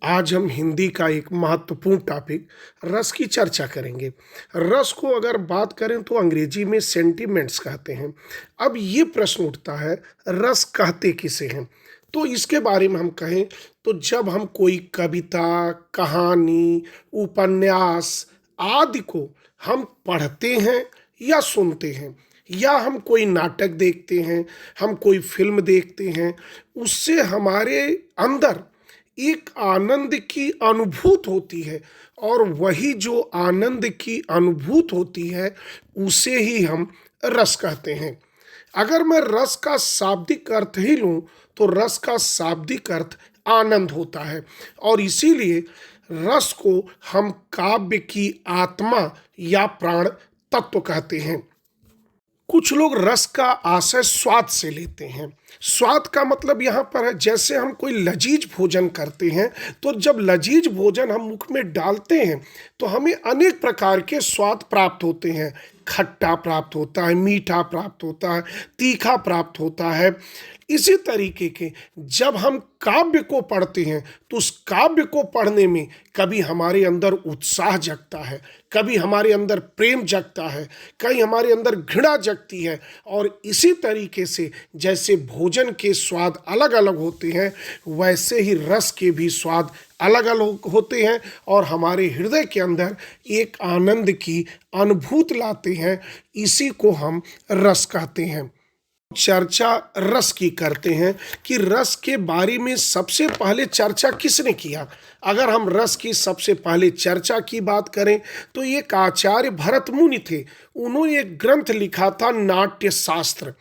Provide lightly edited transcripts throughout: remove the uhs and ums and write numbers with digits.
आज हम हिंदी का एक महत्वपूर्ण टॉपिक रस की चर्चा करेंगे। रस को अगर बात करें तो अंग्रेजी में सेंटिमेंट्स कहते हैं। अब ये प्रश्न उठता है, रस कहते किसे हैं? तो इसके बारे में हम कहें तो जब हम कोई कविता, कहानी, उपन्यास आदि को हम पढ़ते हैं या सुनते हैं, या हम कोई नाटक देखते हैं, हम कोई फिल्म देखते हैं, उससे हमारे अंदर एक आनंद की अनुभूति होती है, और वही जो आनंद की अनुभूति होती है उसे ही हम रस कहते हैं। अगर मैं रस का शाब्दिक अर्थ ही लूँ तो रस का शाब्दिक अर्थ आनंद होता है, और इसीलिए रस को हम काव्य की आत्मा या प्राण तत्व कहते हैं। कुछ लोग रस का आशय स्वाद से लेते हैं। स्वाद का मतलब यहाँ पर है, जैसे हम कोई लजीज भोजन करते हैं तो जब लजीज भोजन हम मुख में डालते हैं तो हमें अनेक प्रकार के स्वाद प्राप्त होते हैं। खट्टा प्राप्त होता है, मीठा प्राप्त होता है, तीखा प्राप्त होता है। इसी तरीके के जब हम काव्य को पढ़ते हैं तो उस काव्य को पढ़ने में कभी हमारे अंदर उत्साह जगता है, कभी हमारे अंदर प्रेम जगता है, कहीं हमारे अंदर घृणा जगती है। और इसी तरीके से जैसे भोजन के स्वाद अलग अलग होते हैं, वैसे ही रस के भी स्वाद अलग अलग होते हैं और हमारे हृदय के अंदर एक आनंद की अनुभूति लाते हैं। इसी को हम रस कहते हैं। चर्चा रस की करते हैं कि रस के बारे में सबसे पहले चर्चा किसने किया। अगर हम रस की सबसे पहले चर्चा की बात करें तो एक आचार्य भरत मुनि थे। उन्होंने एक ग्रंथ लिखा था नाट्य शास्त्र,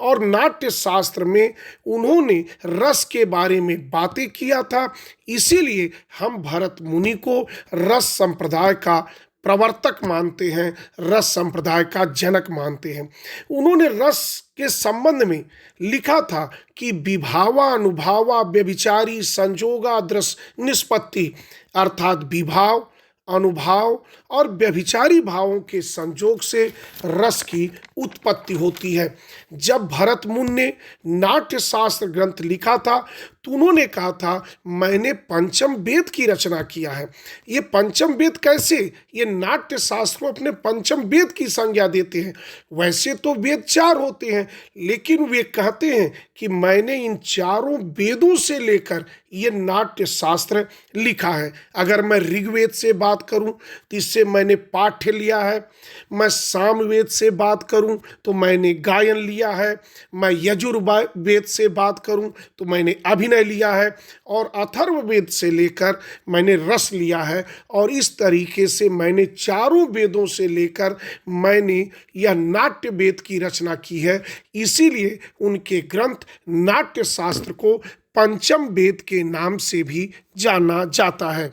और नाट्य शास्त्र में उन्होंने रस के बारे में बातें किया था। इसीलिए हम भरत मुनि को रस संप्रदाय का प्रवर्तक मानते हैं, रस संप्रदाय का जनक मानते हैं। उन्होंने रस के संबंध में लिखा था कि विभावा अनुभावा व्यभिचारी संजोगा दृश निष्पत्ति, अर्थात विभाव, अनुभाव और व्यभिचारी भावों के संयोग से रस की उत्पत्ति होती है। जब भरत मुनि ने नाट्य शास्त्र ग्रंथ लिखा था तो उन्होंने कहा था, मैंने पंचम वेद की रचना किया है। ये पंचम वेद कैसे? ये नाट्य शास्त्र को अपने पंचम वेद की संज्ञा देते हैं। वैसे तो वेद चार होते हैं, लेकिन वे कहते हैं कि मैंने इन चारों वेदों से लेकर ये नाट्य शास्त्र लिखा है। अगर मैं ऋग्वेद से बात करूं तो इससे मैंने पाठ्य लिया है, मैं सामवेद से बात करूं तो मैंने गायन लिया है, मैं यजुर्वेद से बात करूं तो मैंने अभिनय लिया है, और अथर्ववेद से लेकर मैंने रस लिया है। और इस तरीके से मैंने चारों वेदों से लेकर मैंने यह नाट्य वेद की रचना की है। इसीलिए उनके ग्रंथ नाट्य शास्त्र को पंचम वेद के नाम से भी जाना जाता है।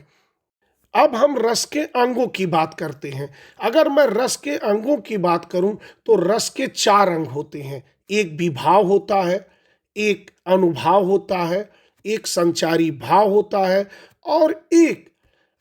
अब हम रस के अंगों की बात करते हैं। अगर मैं रस के अंगों की बात करूं तो रस के चार अंग होते हैं। एक विभाव होता है, एक अनुभाव होता है, एक संचारी भाव होता है, और एक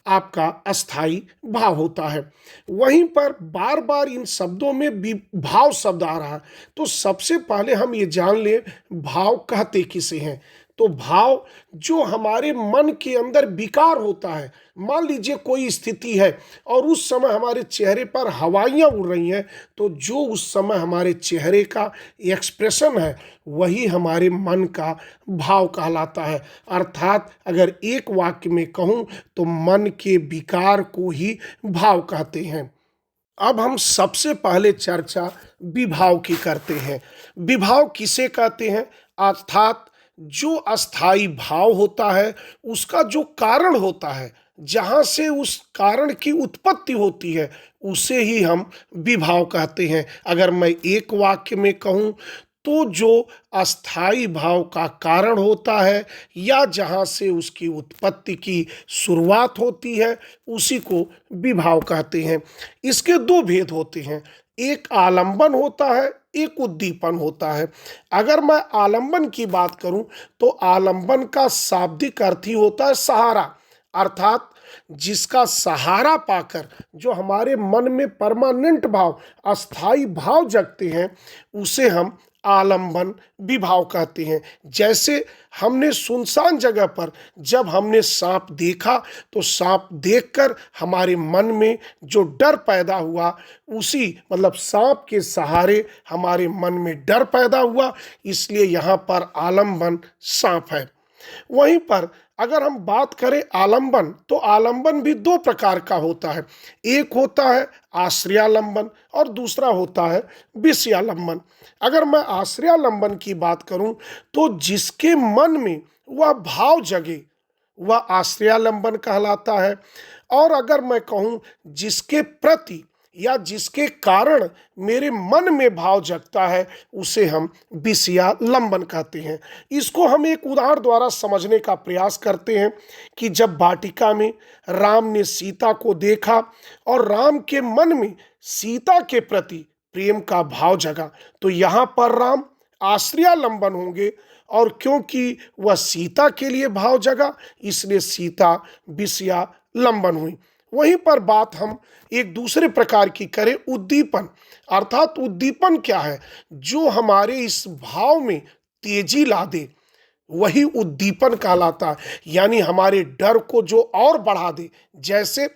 आपका अस्थाई भाव होता है। वहीं पर बार बार इन शब्दों में भाव शब्द आ रहा है, तो सबसे पहले हम ये जान लें भाव कहते किसे हैं। तो भाव जो हमारे मन के अंदर विकार होता है। मान लीजिए कोई स्थिति है और उस समय हमारे चेहरे पर हवाइयाँ उड़ रही हैं, तो जो उस समय हमारे चेहरे का एक्सप्रेशन है वही हमारे मन का भाव कहलाता है। अर्थात अगर एक वाक्य में कहूँ तो मन के विकार को ही भाव कहते हैं। अब हम सबसे पहले चर्चा विभाव की करते हैं। विभाव किसे कहते हैं? अर्थात जो अस्थाई भाव होता है उसका जो कारण होता है, जहाँ से उस कारण की उत्पत्ति होती है, उसे ही हम विभाव कहते हैं। अगर मैं एक वाक्य में कहूँ तो जो अस्थाई भाव का कारण होता है या जहाँ से उसकी उत्पत्ति की शुरुआत होती है, उसी को विभाव कहते हैं। इसके दो भेद होते हैं, एक आलंबन होता है, एक उद्दीपन होता है। अगर मैं आलंबन की बात करूं तो आलंबन का शाब्दिक अर्थ ही होता है सहारा, अर्थात जिसका सहारा पाकर जो हमारे मन में परमानेंट भाव, अस्थाई भाव जगते हैं, उसे हम आलंबन विभाव कहते हैं। जैसे हमने सुनसान जगह पर जब हमने सांप देखा तो सांप देखकर हमारे मन में जो डर पैदा हुआ, उसी मतलब सांप के सहारे हमारे मन में डर पैदा हुआ, इसलिए यहाँ पर आलंबन सांप है। वहीं पर अगर हम बात करें आलंबन, तो आलंबन भी दो प्रकार का होता है। एक होता है आश्रयालंबन और दूसरा होता है विषयालंबन। अगर मैं आश्रयालंबन की बात करूं तो जिसके मन में वह भाव जगे वह आश्रयालंबन कहलाता है। और अगर मैं कहूं जिसके प्रति या जिसके कारण मेरे मन में भाव जगता है, उसे हम विषयालंबन कहते हैं। इसको हम एक उदाहरण द्वारा समझने का प्रयास करते हैं कि जब वाटिका में राम ने सीता को देखा और राम के मन में सीता के प्रति प्रेम का भाव जगा, तो यहाँ पर राम आश्रयालंबन होंगे, और क्योंकि वह सीता के लिए भाव जगा इसलिए सीता विषयालंबन हुई। वहीं पर बात हम एक दूसरे प्रकार की करें, उद्दीपन। अर्थात उद्दीपन क्या है? जो हमारे इस भाव में तेजी ला दे, वही उद्दीपन कहलाता है। यानी हमारे डर को जो और बढ़ा दे। जैसे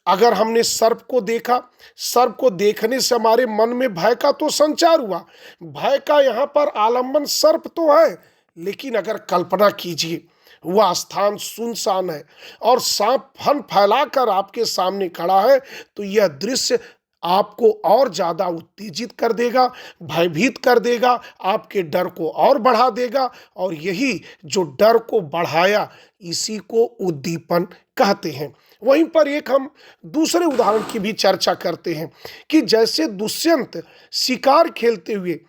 अगर हमने सर्प को देखा, सर्प को देखने से हमारे मन में भय का तो संचार हुआ। भय का यहाँ पर आलंबन सर्प तो है, लेकिन अगर कल्पना कीजिए वह स्थान सुनसान है और सांप फन फैलाकर आपके सामने खड़ा है, तो यह दृश्य आपको और ज़्यादा उत्तेजित कर देगा, भयभीत कर देगा, आपके डर को और बढ़ा देगा। और यही जो डर को बढ़ाया, इसी को उद्दीपन कहते हैं। वहीं पर एक हम दूसरे उदाहरण की भी चर्चा करते हैं कि जैसे दुष्यंत शिकार खेलते हुए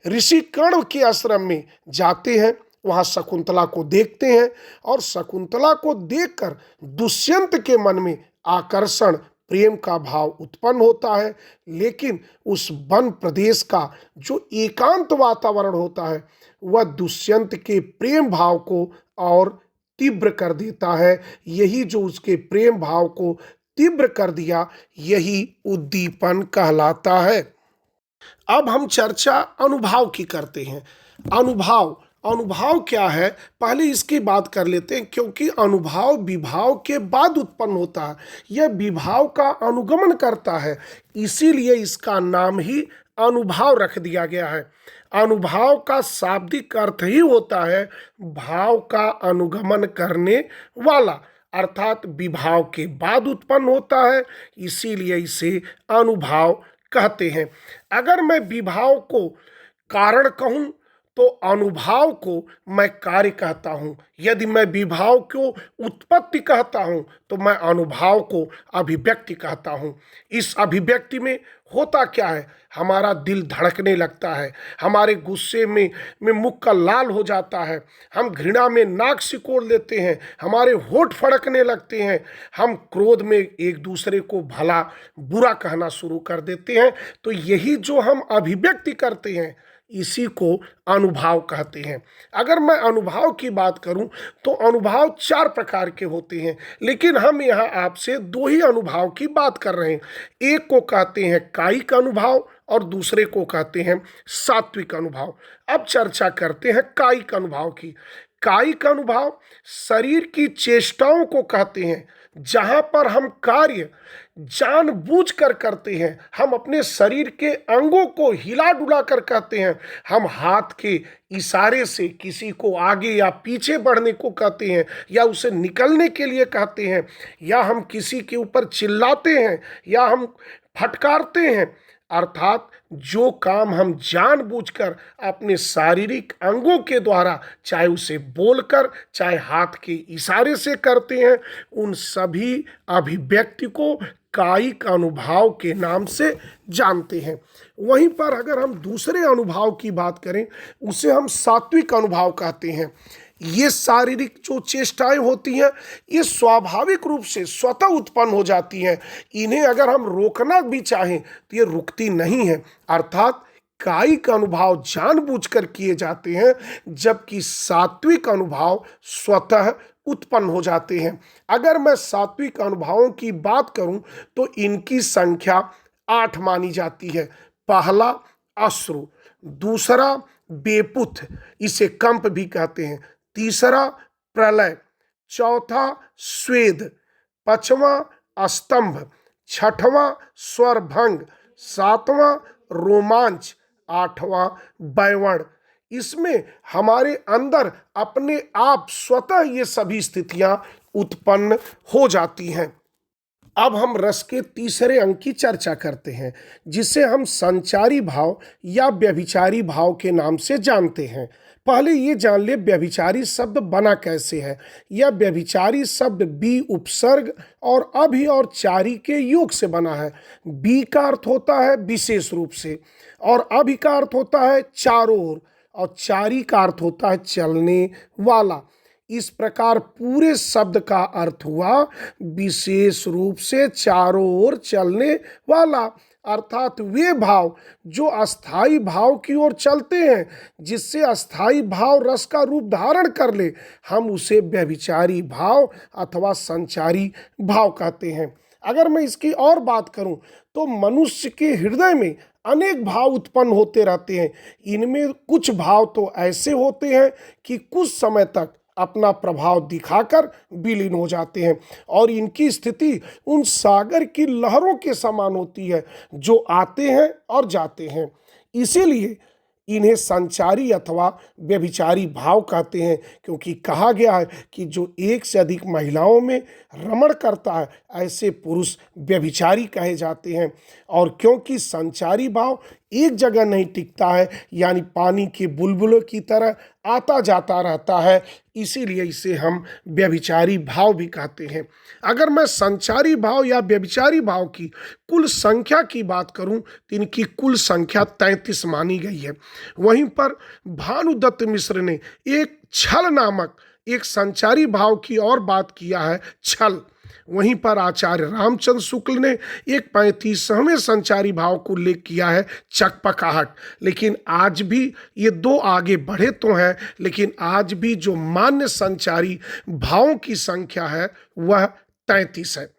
ऋषि कर्ण के आश्रम में जाते हैं, वहाँ शकुंतला को देखते हैं और शकुंतला को देखकर दुष्यंत के मन में आकर्षण, प्रेम का भाव उत्पन्न होता है। लेकिन उस वन प्रदेश का जो एकांत वातावरण होता है, वह दुष्यंत के प्रेम भाव को और तीव्र कर देता है। यही जो उसके प्रेम भाव को तीव्र कर दिया, यही उद्दीपन कहलाता है। अब हम चर्चा अनुभाव की करते हैं। अनुभाव अनुभाव क्या है, पहले इसकी बात कर लेते हैं, क्योंकि अनुभाव विभाव के बाद उत्पन्न होता है। यह विभाव का अनुगमन करता है, इसीलिए इसका नाम ही अनुभाव रख दिया गया है। अनुभाव का शाब्दिक अर्थ ही होता है भाव का अनुगमन करने वाला, अर्थात विभाव के बाद उत्पन्न होता है, इसीलिए इसे अनुभाव कहते हैं। अगर मैं विभाव को कारण कहूँ तो अनुभाव को मैं कार्य कहता हूँ। यदि मैं विभाव को उत्पत्ति कहता हूँ तो मैं अनुभाव को अभिव्यक्ति कहता हूँ। इस अभिव्यक्ति में होता क्या है? हमारा दिल धड़कने लगता है, हमारे गुस्से में मुख का लाल हो जाता है, हम घृणा में नाक सिकोड़ लेते हैं, हमारे होठ फड़कने लगते हैं, हम क्रोध में एक दूसरे को भला बुरा कहना शुरू कर देते हैं। तो यही जो हम अभिव्यक्ति करते हैं, इसी को अनुभाव कहते हैं। अगर मैं अनुभाव की बात करूं तो अनुभाव 4 प्रकार के होते हैं, लेकिन हम यहाँ आपसे 2 ही अनुभाव की बात कर रहे हैं। एक को कहते हैं कायिक अनुभाव और दूसरे को कहते हैं सात्विक अनुभाव। अब चर्चा करते हैं कायिक अनुभाव की। कायिक अनुभाव शरीर की चेष्टाओं को कहते हैं, जहाँ पर हम कार्य जानबूझकर करते हैं। हम अपने शरीर के अंगों को हिला डुला कर कहते हैं। हम हाथ के इशारे से किसी को आगे या पीछे बढ़ने को कहते हैं, या उसे निकलने के लिए कहते हैं, या हम किसी के ऊपर चिल्लाते हैं, या हम फटकारते हैं। अर्थात जो काम हम जानबूझकर अपने शारीरिक अंगों के द्वारा, चाहे उसे बोलकर चाहे हाथ के इशारे से करते हैं, उन सभी अभिव्यक्ति को कायिक अनुभाव के नाम से जानते हैं। वहीं पर अगर हम दूसरे अनुभाव की बात करें, उसे हम सात्विक अनुभाव कहते हैं। ये शारीरिक जो चेष्टाएं होती हैं, ये स्वाभाविक रूप से स्वतः उत्पन्न हो जाती हैं। इन्हें अगर हम रोकना भी चाहें तो ये रुकती नहीं है। अर्थात कायिक अनुभाव जानबूझकर किए जाते हैं, जबकि सात्विक अनुभाव स्वतः उत्पन्न हो जाते हैं। अगर मैं सात्विक अनुभावों की बात करूं तो इनकी संख्या 8 मानी जाती है। पहला अश्रु, दूसरा बेपुथ, इसे कंप भी कहते हैं, तीसरा प्रलय, चौथा स्वेद, पांचवा स्तंभ, छठवां स्वरभंग, सातवां रोमांच, आठवां बैवर्ण। इसमें हमारे अंदर अपने आप स्वतः ये सभी स्थितियां उत्पन्न हो जाती हैं। अब हम रस के तीसरे अंग की चर्चा करते हैं, जिसे हम संचारी भाव या व्यभिचारी भाव के नाम से जानते हैं। पहले ये जान ले व्यभिचारी शब्द बना कैसे है। यह व्यभिचारी शब्द बी उपसर्ग और अभि और चारी के योग से बना है। बी का अर्थ होता है विशेष रूप से, और अभि का अर्थ होता है चारों ओर, और चारी का अर्थ होता है चलने वाला। इस प्रकार पूरे शब्द का अर्थ हुआ विशेष रूप से चारों ओर चलने वाला, अर्थात वे भाव जो अस्थाई भाव की ओर चलते हैं, जिससे अस्थाई भाव रस का रूप धारण कर ले, हम उसे व्यभिचारी भाव अथवा संचारी भाव कहते हैं। अगर मैं इसकी और बात करूं तो मनुष्य के हृदय में अनेक भाव उत्पन्न होते रहते हैं। इनमें कुछ भाव तो ऐसे होते हैं कि कुछ समय तक अपना प्रभाव दिखाकर विलीन हो जाते हैं, और इनकी स्थिति उन सागर की लहरों के समान होती है जो आते हैं और जाते हैं। इसीलिए इन्हें संचारी अथवा व्यभिचारी भाव कहते हैं, क्योंकि कहा गया है कि जो एक से अधिक महिलाओं में रमण करता है, ऐसे पुरुष व्यभिचारी कहे जाते हैं। और क्योंकि संचारी भाव एक जगह नहीं टिकता है, यानी पानी के बुलबुलों की तरह आता जाता रहता है, इसीलिए इसे हम व्यभिचारी भाव भी कहते हैं। अगर मैं संचारी भाव या व्यभिचारी भाव की कुल संख्या की बात करूं तो इनकी कुल संख्या 33 मानी गई है। वहीं पर भानुदत्त मिश्र ने एक छल नामक एक संचारी भाव की और बात किया है, छल। वहीं पर आचार्य रामचंद्र शुक्ल ने एक 35वें संचारी भाव को उल्लेख किया है, चकपकाहट। लेकिन आज भी ये दो आगे बढ़े तो हैं, लेकिन आज भी जो मान्य संचारी भावों की संख्या है वह 33 है।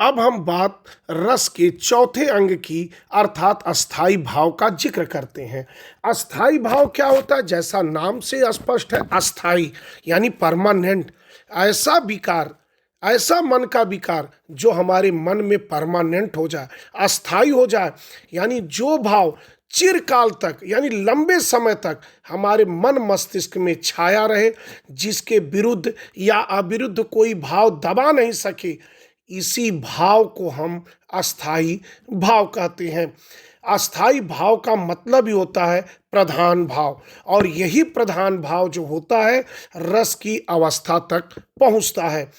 अब हम बात रस के चौथे अंग की अर्थात अस्थाई भाव का जिक्र करते हैं। अस्थाई भाव क्या होता है? जैसा नाम से स्पष्ट है, अस्थाई यानी परमानेंट। ऐसा विकार, ऐसा मन का विकार जो हमारे मन में परमानेंट हो जाए, अस्थाई हो जाए, यानी जो भाव चिरकाल तक यानी लंबे समय तक हमारे मन मस्तिष्क में छाया रहे, जिसके विरुद्ध या अविरुद्ध कोई भाव दबा नहीं सके, इसी भाव को हम अस्थाई भाव कहते हैं। अस्थाई भाव का मतलब ही होता है प्रधान भाव, और यही प्रधान भाव जो होता है रस की अवस्था तक पहुंचता है।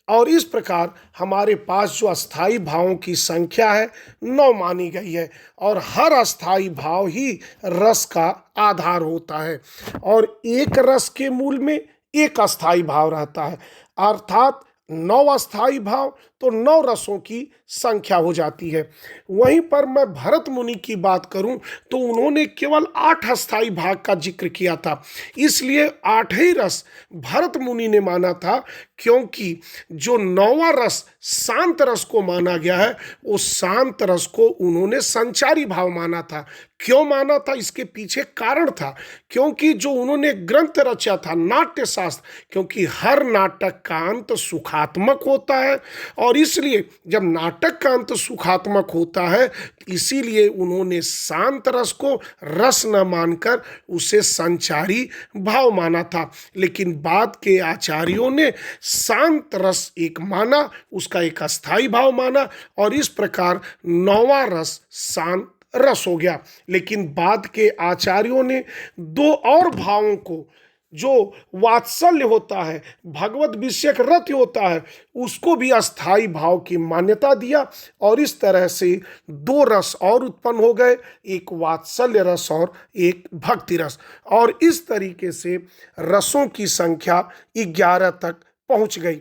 और इस प्रकार हमारे पास जो अस्थाई भावों की संख्या है 9 मानी गई है, और हर अस्थाई भाव ही रस का आधार होता है। और एक रस के मूल में एक अस्थाई भाव रहता है, अर्थात 9 अस्थाई भाव तो 9 रसों की संख्या हो जाती है। वहीं पर मैं भरत मुनि की बात करूं तो उन्होंने केवल 8 अस्थाई भाग का जिक्र किया था, इसलिए 8 ही रस भरत मुनि ने माना था, क्योंकि जो 9वां रस शांत रस को माना गया है, वो शांत रस को उन्होंने संचारी भाव माना था। क्यों माना था? इसके पीछे कारण था, क्योंकि जो उन्होंने ग्रंथ रचा था नाट्य शास्त्र, क्योंकि हर नाटक का अंत सुखात्मक होता है, और इसलिए जब नाटक का अंत सुखात्मक होता है, इसीलिए उन्होंने शांत रस को रस न मानकर उसे संचारी भाव माना था। लेकिन बाद के आचार्यों ने शांत रस एक माना, उसका एक अस्थाई भाव माना, और इस प्रकार 9वां रस शांत रस हो गया। लेकिन बाद के आचार्यों ने 2 और भावों को, जो वात्सल्य होता है, भगवत विषयक रति होता है, उसको भी अस्थाई भाव की मान्यता दिया, और इस तरह से 2 रस और उत्पन्न हो गए, एक वात्सल्य रस और एक भक्ति रस। और इस तरीके से रसों की संख्या 11 तक पहुंच गई।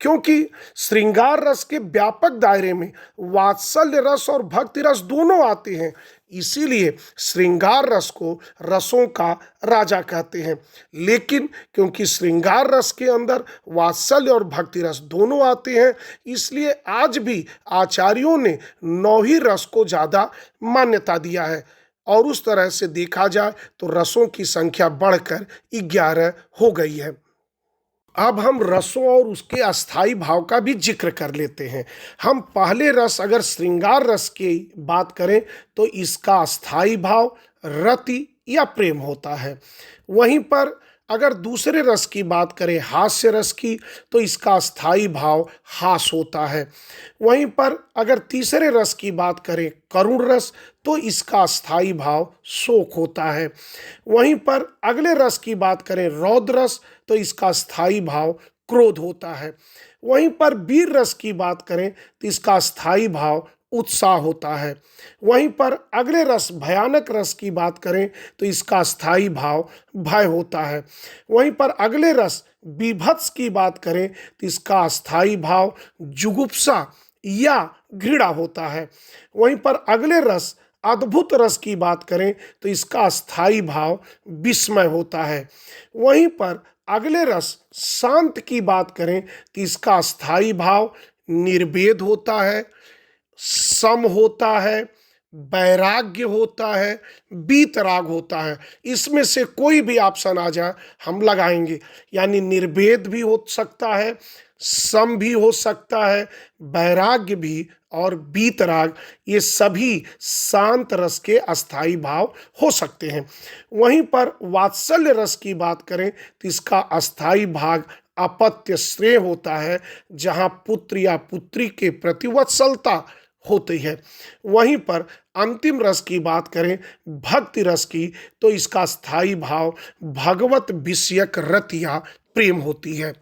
क्योंकि श्रृंगार रस के व्यापक दायरे में वात्सल्य रस और भक्ति रस दोनों आते हैं, इसीलिए श्रृंगार रस को रसों का राजा कहते हैं। लेकिन क्योंकि श्रृंगार रस के अंदर वात्सल्य और भक्ति रस दोनों आते हैं, इसलिए आज भी आचार्यों ने 9 ही रस को ज़्यादा मान्यता दिया है। और उस तरह से देखा जाए तो रसों की संख्या बढ़कर 11 हो गई है। अब हम रसों और उसके अस्थाई भाव का भी जिक्र कर लेते हैं। हम पहले रस अगर श्रृंगार रस की बात करें तो इसका अस्थाई भाव रति या प्रेम होता है। वहीं पर अगर दूसरे रस की बात करें हास्य रस की तो इसका अस्थाई भाव हास होता है। वहीं पर अगर तीसरे रस की बात करें करुण रस तो इसका अस्थाई भाव शोक होता है। वहीं पर अगले रस की बात करें रौद्र रस तो इसका स्थायी भाव क्रोध होता है। वहीं पर वीर रस की बात करें तो इसका स्थायी भाव उत्साह होता है। वहीं पर अगले रस भयानक रस की बात करें तो इसका स्थायी भाव भय होता है। वहीं पर अगले रस बीभत्स की बात करें तो इसका स्थायी भाव जुगुप्सा या घृणा होता है। वहीं पर अगले रस अद्भुत रस की बात करें तो इसका स्थायी भाव विस्मय होता है। वहीं पर अगले रस शांत की बात करें तो इसका स्थायी भाव निर्वेद होता है, सम होता है, वैराग्य होता है, वीतराग होता है। इसमें से कोई भी ऑप्शन आ जाए हम लगाएंगे, यानी निर्वेद भी हो सकता है, सम भी हो सकता है, वैराग्य भी और वीतराग, ये सभी शांत रस के अस्थाई भाव हो सकते हैं। वहीं पर वात्सल्य रस की बात करें तो इसका अस्थाई भाग अपत्य श्रेय होता है, जहाँ पुत्र या पुत्री के प्रति वत्सलता होती है। वहीं पर अंतिम रस की बात करें भक्ति रस की तो इसका स्थायी भाव भगवत विषयक रति या प्रेम होती है।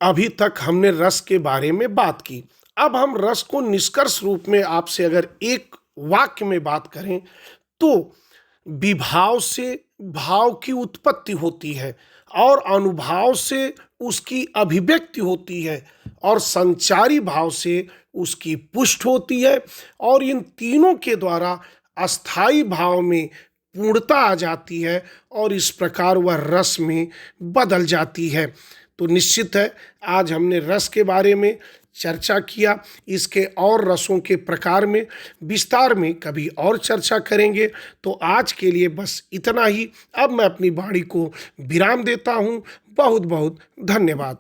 अभी तक हमने रस के बारे में बात की। अब हम रस को निष्कर्ष रूप में आपसे अगर एक वाक्य में बात करें तो विभाव से भाव की उत्पत्ति होती है और अनुभाव से उसकी अभिव्यक्ति होती है और संचारी भाव से उसकी पुष्ट होती है और इन तीनों के द्वारा अस्थाई भाव में पूर्णता आ जाती है और इस प्रकार वह रस में बदल जाती है। तो निश्चित है आज हमने रस के बारे में चर्चा किया। इसके और रसों के प्रकार में विस्तार में कभी और चर्चा करेंगे। तो आज के लिए बस इतना ही। अब मैं अपनी वाणी को विराम देता हूँ। बहुत बहुत धन्यवाद।